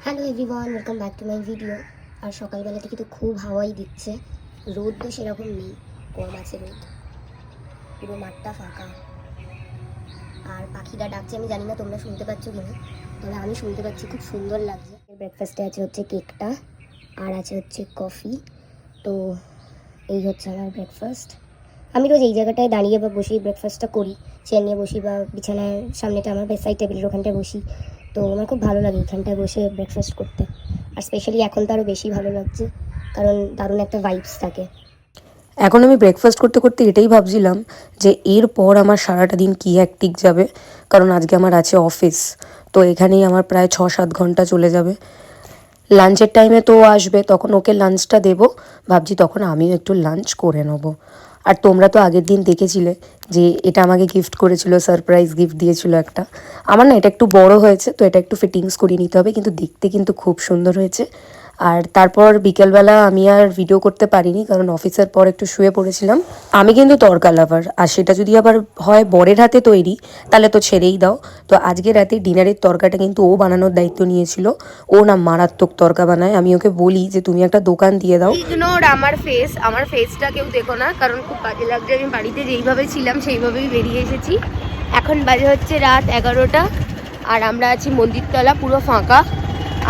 Hello everyone, welcome back to my video. আর সকালবেলা থেকে তো খুব হাওয়াই দিচ্ছে, রোদ তো সেরকম নেই, কম আছে রোদ, পুরো মাঠটা ফাঁকা। আর পাখিরা ডাকছে, আমি জানি না তোমরা শুনতে পাচ্ছ কি না, তবে আমি শুনতে পাচ্ছি, খুব সুন্দর লাগছে। ব্রেকফাস্টে আছে হচ্ছে কেকটা, আর আছে হচ্ছে কফি। তো এই হচ্ছে আমার ব্রেকফাস্ট। আমি রোজ এই জায়গাটায় দাঁড়িয়ে বা বসেই ব্রেকফাস্টটা করি, চেয়ার নিয়ে বসি বা বিছানার সামনেটা আমার বেডসাইড টেবিলের ওখানটায় বসি। তো আমার খুব ভালো লাগে এখানটায় বসে ব্রেকফাস্ট করতে। আর স্পেশালি এখন তো আরও বেশি ভালো লাগছে, কারণ দারুণ একটা ভাইবস থাকে। এখন আমি ব্রেকফাস্ট করতে করতে এটাই ভাবছিলাম যে এরপর আমার সারাটা দিন কী হ্যাকটিক যাবে, কারণ আজকে আমার আছে অফিস। তো এখানেই আমার প্রায় 6-7 ঘন্টা চলে যাবে। লাঞ্চের টাইমে তো ও আসবে, তখন ওকে লাঞ্চটা দেবো। ভাবছি তখন আমিও একটু লাঞ্চ করে নেবো। আর তোমরা তো আগের দিন দেখেছিলে যে এটা আমাকে গিফট করেছিল, সারপ্রাইজ গিফট দিয়েছিল একটা। আমার না এটা একটু বড় হয়েছে, তো এটা একটু ফিটিংস করিয়ে নিতে হবে, কিন্তু দেখতে কিন্তু খুব সুন্দর হয়েছে। আর তারপর বিকেলবেলা আমি আর ভিডিও করতে পারিনি, কারণ অফিসের পর একটু শুয়ে পড়েছিলাম। আমি কিন্তু তড়কা লাভার, আর সেটা যদি আবার হয় বরের হাতে তৈরি, তাহলে তো ছেড়েই দাও। তো আজকে রাতে ডিনারের তরকাটা কিন্তু ও বানানোর দায়িত্ব নিয়েছিল। ও না মারাত্মক তরকা বানায়, আমি ওকে বলি যে তুমি একটা দোকান দিয়ে দাও। ইগনোর আমার ফেসটা কেউ দেখো না, কারণ খুব বাজে লাগছে। আমি বাড়িতে যেইভাবে ছিলাম সেইভাবেই বেরিয়ে এসেছি। এখন বাজে হচ্ছে রাত 11টা, আর আমরা আছি মন্দিরতলা, পুরো ফাঁকা।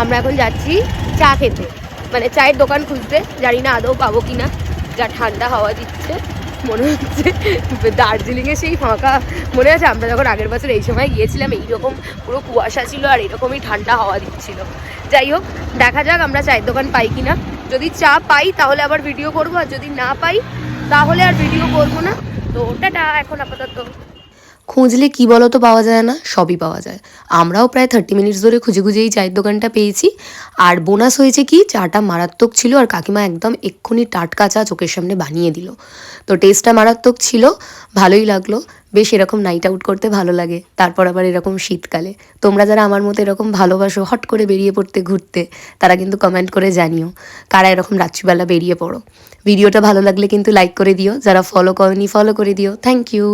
আমরা এখন যাচ্ছি চা খেতে, মানে চায়ের দোকান খুঁজতে। জানি না আদৌ পাবো কিনা, যা ঠান্ডা হাওয়া দিচ্ছে মনে হচ্ছে দার্জিলিংয়ে সেই ফাঁকা। মনে আছে আমরা যখন আগের বছর এই সময় গিয়েছিলাম, এইরকম পুরো কুয়াশা ছিল আর এরকমই ঠান্ডা হাওয়া দিচ্ছিল। যাই হোক, দেখা যাক আমরা চায়ের দোকান পাই কিনা। যদি চা পাই তাহলে আবার ভিডিও করবো, আর যদি না পাই তাহলে আর ভিডিও করবো না। তো টাটা এখন আপাতত। খুঁজলে কি বলো তো পাওয়া যায় না, সবই পাওয়া যায়। আমরাও প্রায় 30 মিনিটস ধরে খুঁজে খুঁজে এই চায়ের দোকানটা পেয়েছি। আর বোনাস হয়েছে কি, চাটা মারাত্মক ছিল, আর কাকিমা একদম এক্ষুনি টাটকা চা চোখের সামনে বানিয়ে দিল। তো টেস্টটা মারাত্মক ছিল, ভালোই লাগলো। বেশ এরকম নাইট আউট করতে ভালো লাগে, তারপর আবার এরকম শীতকালে। তোমরা যারা আমার মতো এরকম ভালোবাসো হট করে বেরিয়ে পড়তে ঘুরতে, তারা কিন্তু কমেন্ট করে জানিও কারা এরকম রাত্রিবেলা বেরিয়ে পড়ো। ভিডিওটা ভালো লাগলে কিন্তু লাইক করে দিও, যারা ফলো করনি ফলো করে দিও। Thank you.